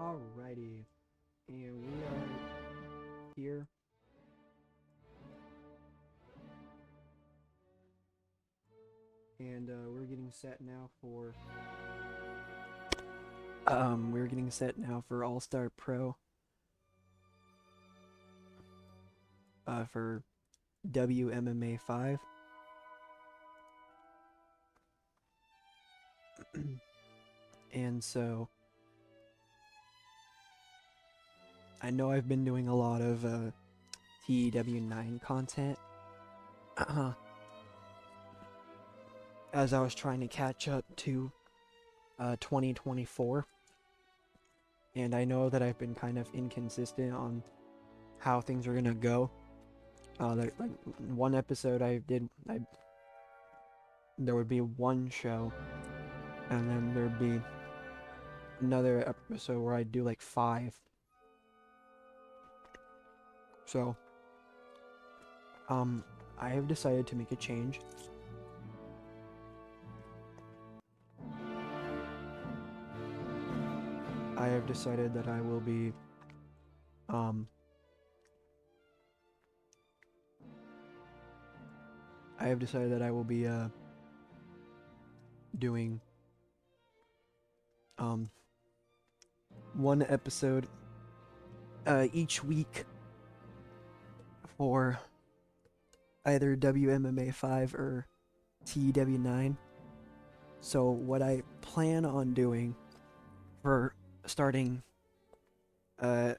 Alrighty, and we are here. And we're getting set now for All Star Pro for Wmma 5. And so I know I've been doing a lot of TEW9 content as I was trying to catch up to 2024, and I know that I've been kind of inconsistent on how things are gonna go. Like one episode there would be one show, and then there'd be another episode where I'd do like 5. So, I have decided to make a change. I have decided that I will be, doing, one episode, each week for either WMMA 5 or TW9. So what I plan on doing for starting in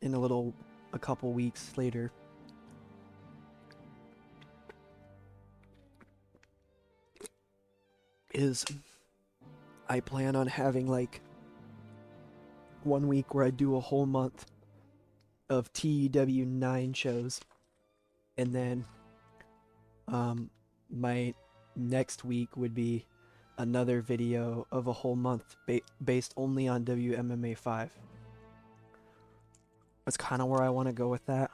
a couple weeks later is I plan on having like 1 week where I do a whole month of TW9 shows, and then my next week would be another video of a whole month based only on WMMA 5. That's kind of where I want to go with that.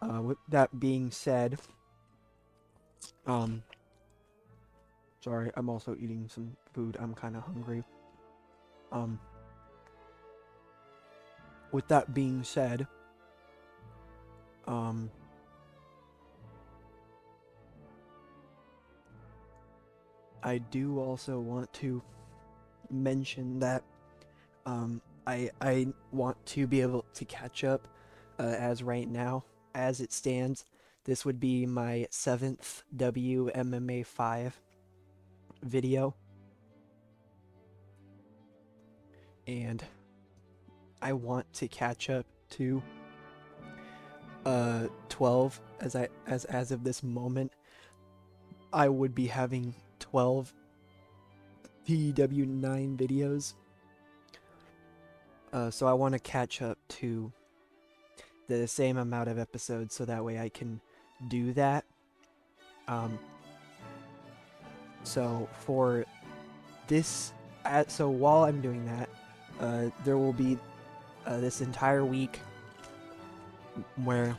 With that being said, sorry, I'm also eating some food. I'm kind of hungry. With that being said, I do also want to mention that I want to be able to catch up as right now. As it stands, this would be my 7th WMMA 5 video. And I want to catch up to 12 as of this moment. I would be having 12 TW9 videos. So I want to catch up to the same amount of episodes so that way I can do that. So for this, so while I'm doing that, there will be this entire week where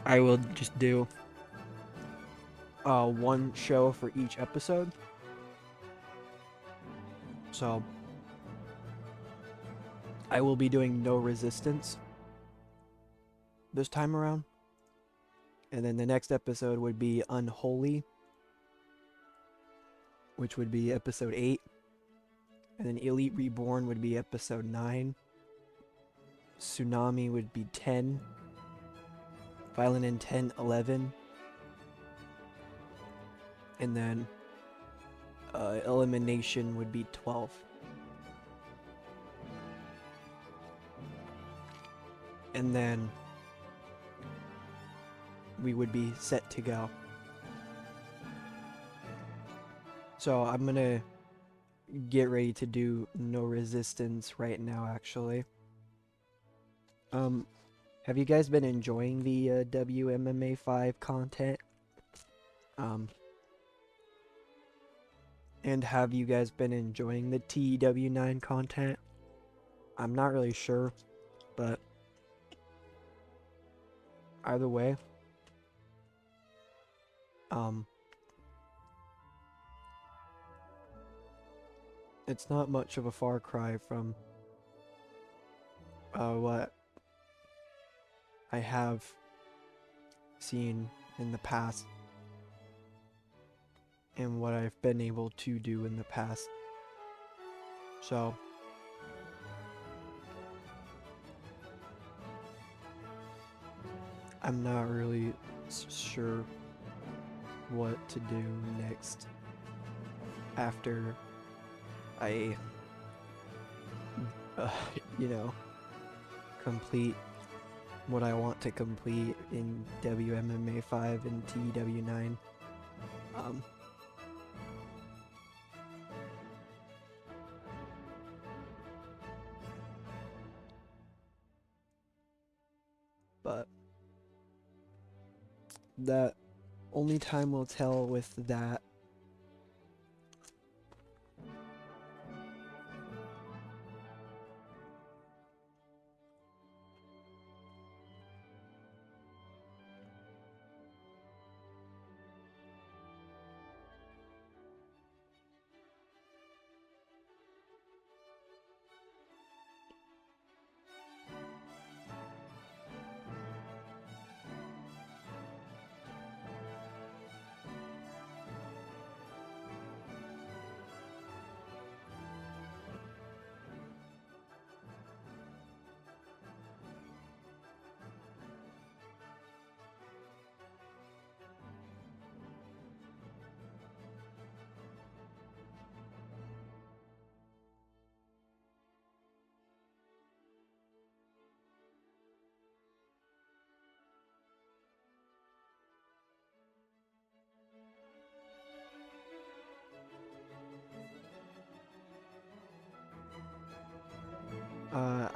I will just do one show for each episode. So I will be doing No Resistance this time around. And then the next episode would be Unholy, which would be episode 8. And then Elite Reborn would be episode 9. Tsunami would be 10. Violent Intent 11. And then Elimination would be 12. And then we would be set to go. So I'm gonna get ready to do No Resistance right now, actually. Have you guys been enjoying the WMMA 5 content? And have you guys been enjoying the TW9 content? I'm not really sure, but either way, it's not much of a far cry from what I have seen in the past and what I've been able to do in the past. So, I'm not really sure what to do next after I, uh, you know, complete what I want to complete in WMMA 5 and TW 9. Um, but that only time will tell with that.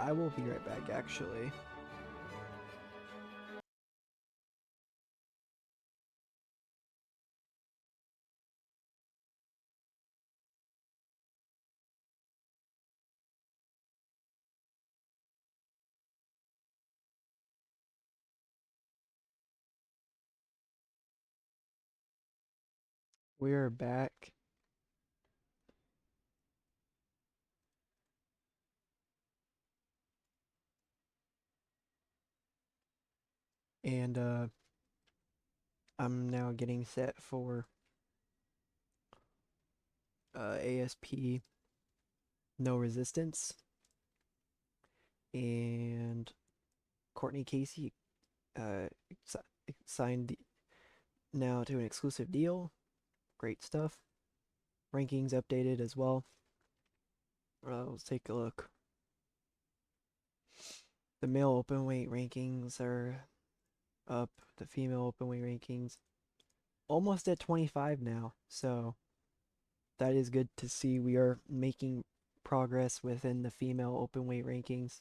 I will be right back actually. We're back. And I'm now getting set for ASP No Resistance. And Courtney Casey signed now to an exclusive deal. Great stuff. Rankings updated as well. Let's take a look. The male openweight rankings are up. The female openweight rankings almost at 25 now. So that is good to see. We are making progress within the female openweight rankings.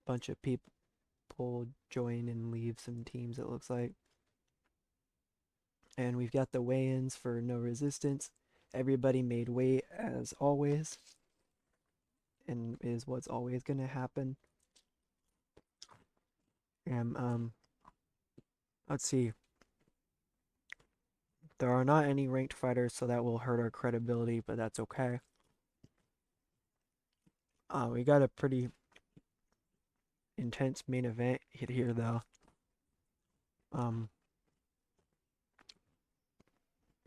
Bunch of people join and leave some teams, it looks like. And we've got the weigh-ins for No Resistance. Everybody made weight as always, and is what's always going to happen. And let's see. There are not any ranked fighters, so that will hurt our credibility, but that's okay. We got a pretty intense main event hit here, though.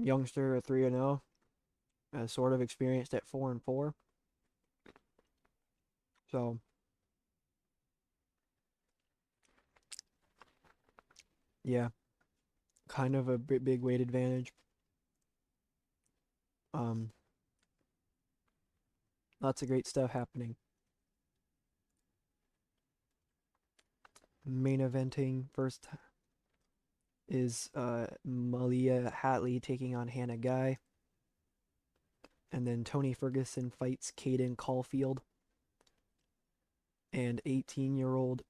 Youngster 3-0, sort of experienced at 4-4. So yeah, kind of a big weight advantage. Lots of great stuff happening. Main eventing first is Malia Hatley taking on Hannah Guy. And then Tony Ferguson fights Caden Caulfield. And 18-year-old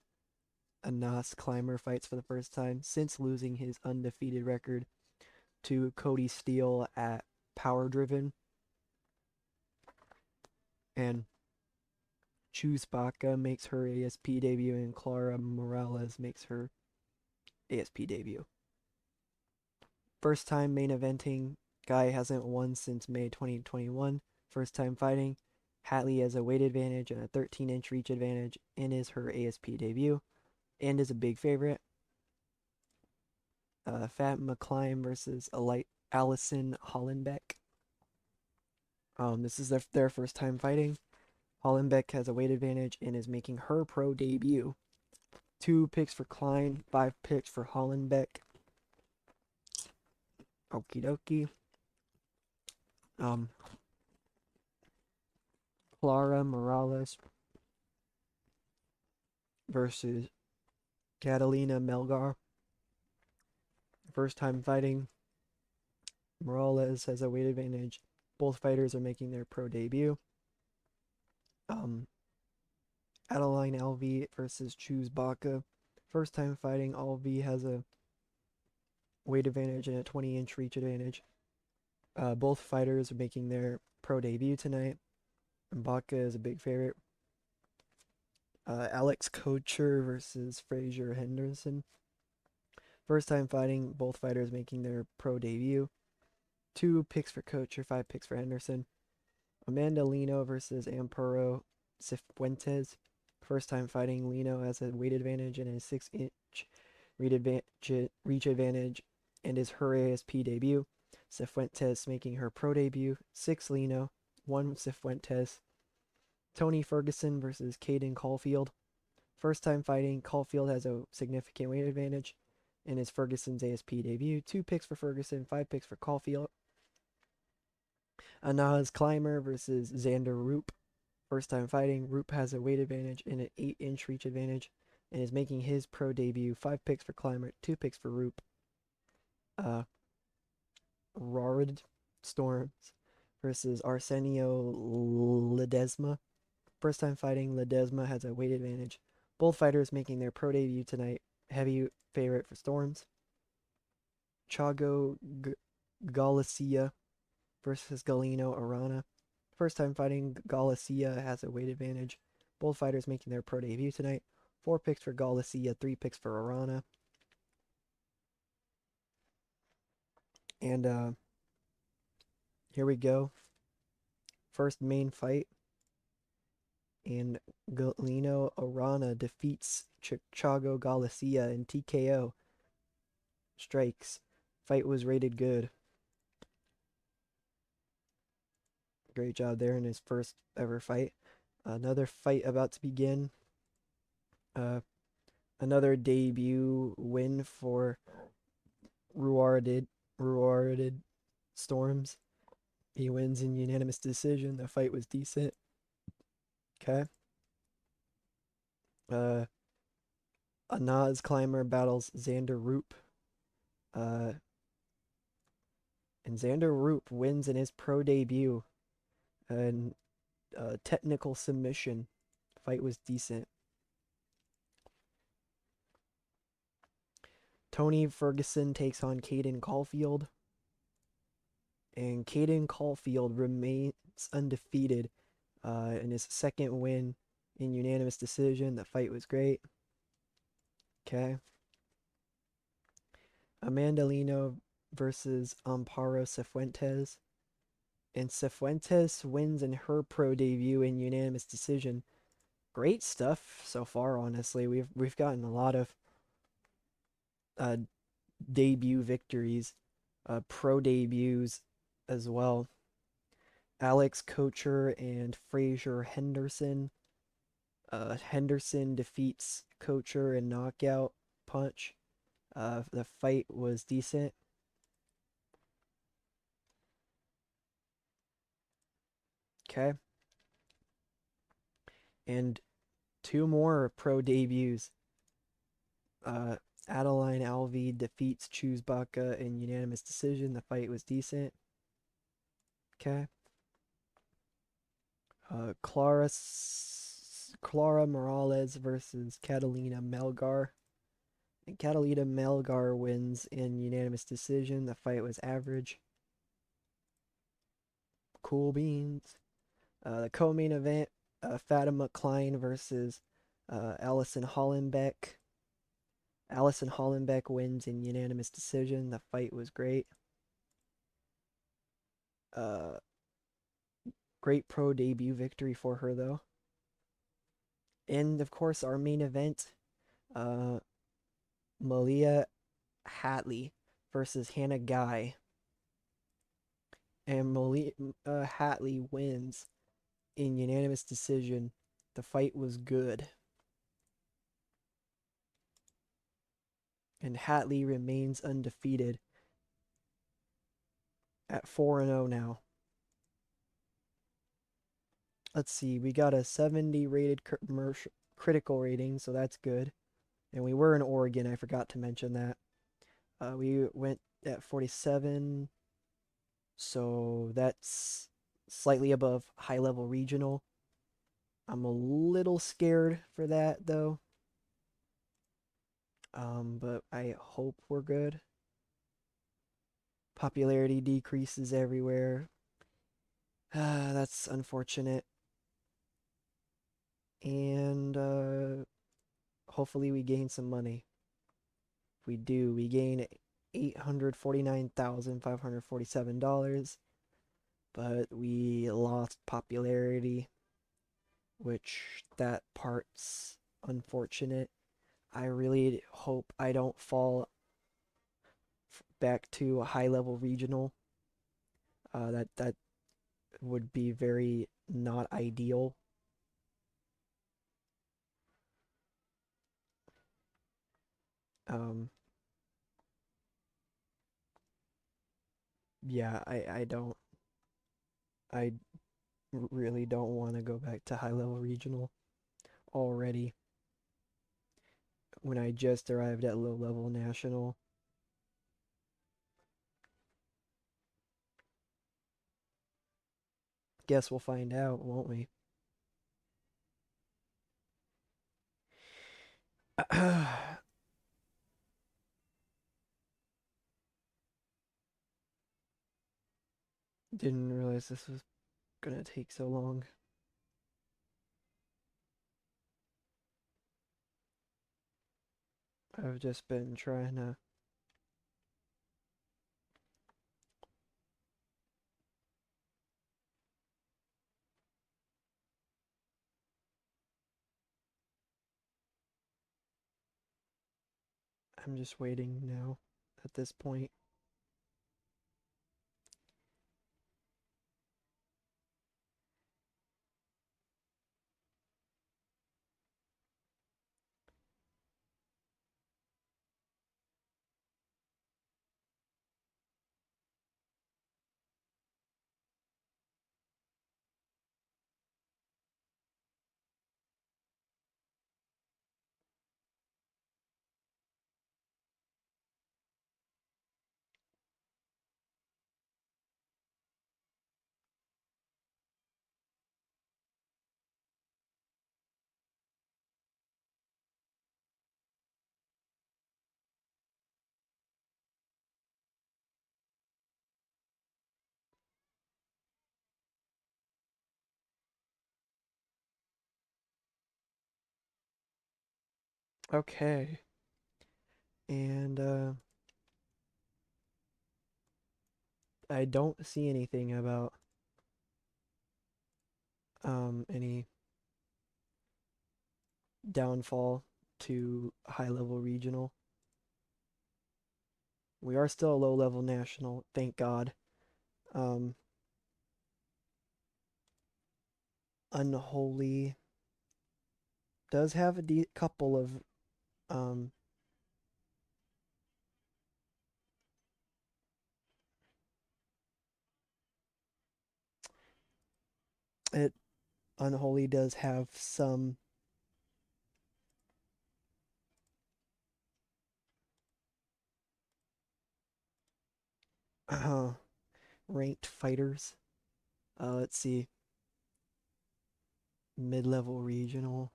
Anas Clymer fights for the first time since losing his undefeated record to Cody Steele at Power Driven. And Chuz Baca makes her ASP debut, and Clara Morales makes her ASP debut. First time main eventing. Guy hasn't won since May 2021. First time fighting. Hatley has a weight advantage and a 13-inch reach advantage and is her ASP debut and is a big favorite. Wmma versus Allison Hollenbeck. This is their first time fighting. Hollenbeck has a weight advantage and is making her pro debut. 2 picks for Klein, 5 picks for Hollenbeck. Okie dokie. Clara Morales versus Catalina Melgar. First time fighting. Morales has a weight advantage. Both fighters are making their pro debut. Adeline Alvi versus Choose Baca. First time fighting. Alvi has a weight advantage and a 20-inch reach advantage. Both fighters are making their pro debut tonight. And Baca is a big favorite. Alex Kocher versus Frazier Henderson. First time fighting. Both fighters making their pro debut. 2 picks for Kocher, 5 picks for Henderson. Amanda Lino versus Amparo Cifuentes. First time fighting. Lino has a weight advantage and a 6-inch reach advantage and is her ASP debut. Cifuentes making her pro debut. 6 Lino, 1 Cifuentes. Tony Ferguson versus Caden Caulfield. First time fighting. Caulfield has a significant weight advantage and is Ferguson's ASP debut. 2 picks for Ferguson, 5 picks for Caulfield. Anaz Clymer versus Xander Roop. First time fighting. Roop has a weight advantage and an 8-inch reach advantage and is making his pro debut. 5 picks for Clymer, 2 picks for Roop. Rorid Storms versus Arsenio Ledesma. First time fighting. Ledesma has a weight advantage. Both fighters making their pro debut tonight. Heavy favorite for Storms. Chago Galicia versus Galino Arana. First time fighting. Galicia has a weight advantage. Both fighters making their pro debut tonight. 4 picks for Galicia, 3 picks for Arana. And here we go. First main fight. And Galino Arana defeats Chago Galicia in TKO strikes. Fight was rated good. Great job there in his first ever fight. Another fight about to begin. Another debut win for Ruarded Storms. He wins in unanimous decision. The fight was decent. Okay. Anaz Clymer battles Xander Roop. And Xander Roop wins in his pro debut. And technical submission. Fight was decent. Tony Ferguson takes on Caden Caulfield. And Caden Caulfield remains undefeated in his second win in unanimous decision. The fight was great. Okay. Amanda Lino versus Amparo Cifuentes. And Cifuentes wins in her pro debut in unanimous decision. Great stuff so far, honestly. We've gotten a lot of debut victories, pro debuts as well. Alex Kocher and Frazier Henderson. Henderson defeats Kocher in knockout punch. The fight was decent. Okay. And 2 more pro debuts. Adeline Alvi defeats Choose Baca in unanimous decision. The fight was decent. Okay. Clara Morales versus Catalina Melgar. And Catalina Melgar wins in unanimous decision. The fight was average. Cool beans. The co-main event, Fatima Klein versus Allison Hollenbeck. Allison Hollenbeck wins in unanimous decision. The fight was great. Great pro debut victory for her, though. And of course, our main event, uh, Malia Hatley versus Hannah Guy. And Malia Hatley wins in unanimous decision. The fight was good. And Hatley remains undefeated at 4-0 now. Let's see, we got a 70 rated critical rating, so that's good. And we were in Oregon, I forgot to mention that. We went at 47, so that's slightly above high level regional. I'm a little scared for that though. But I hope we're good. Popularity decreases everywhere. That's unfortunate. And hopefully we gain some money. If we do, we gain $849,547, but we lost popularity, which that part's unfortunate. I really hope I don't fall back to a high level regional. That would be very not ideal. Um, yeah, I really don't want to go back to high level regional already when I just arrived at low level national. Guess we'll find out, won't we? Didn't realize this was gonna take so long. I've just been trying to. I'm just waiting now at this point. Okay. And I don't see anything about any downfall to high level regional. We are still a low level national, thank God. Um, Unholy does have a couple of um it Unholy does have some uh, ranked fighters. Let's see, mid-level regional,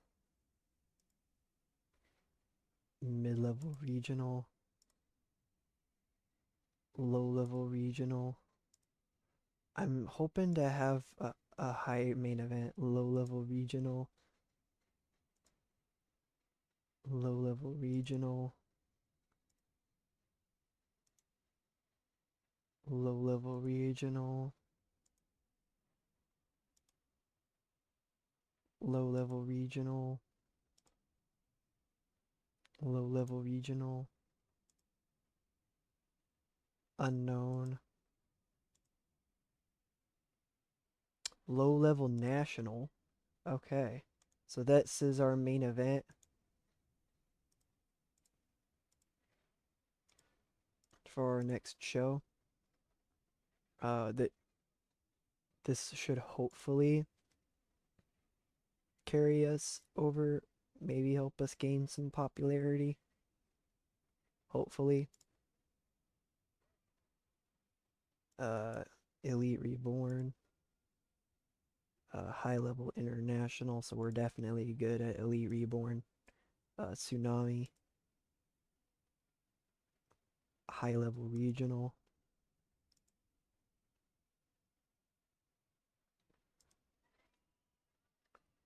mid-level regional, low-level regional. I'm hoping to have a high main event, low-level regional, low-level regional, low-level regional. low level regional, low level regional, unknown, low level national. Okay, so this is our main event for our next show. That this should hopefully carry us over, maybe help us gain some popularity. Hopefully. Uh, Elite Reborn, high level international, so we're definitely good at Elite Reborn. Tsunami, high level regional,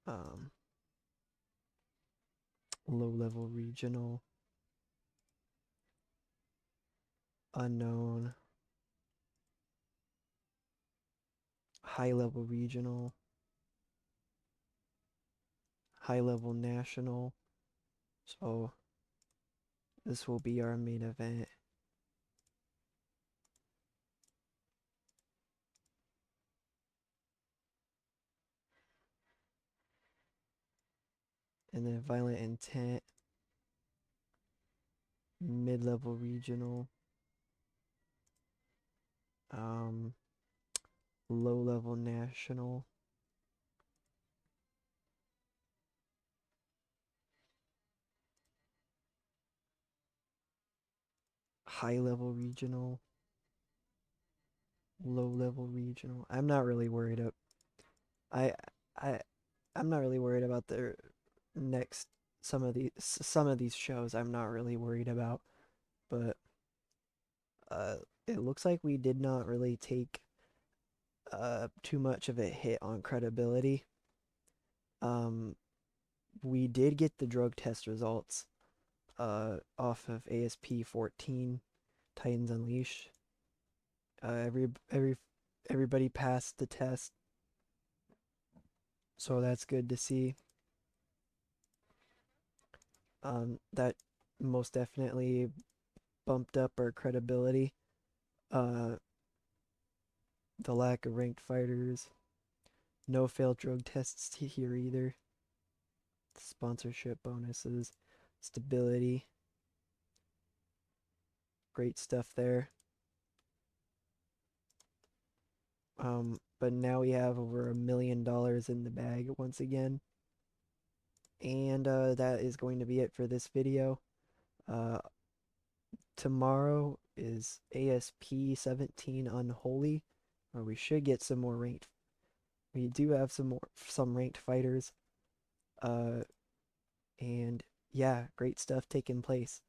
um, low level regional, unknown, high level regional, high level national. So this will be our main event. And then violent intent, mid level regional, um, low level national, high level regional, low level regional. I'm not really worried up. I I I'm not really worried about the next some of these shows. I'm not really worried about, but uh, it looks like we did not really take too much of a hit on credibility. Um, we did get the drug test results off of ASP 14 Titans Unleashed. Everybody passed the test, so that's good to see. That most definitely bumped up our credibility. Uh, the lack of ranked fighters, no failed drug tests here either. Sponsorship bonuses, stability, great stuff there. But now we have over $1 million in the bag once again. And that is going to be it for this video. Uh, Tomorrow is ASP 17 Unholy, where we should get some more ranked. We do have some ranked fighters. Uh, and yeah, great stuff taking place.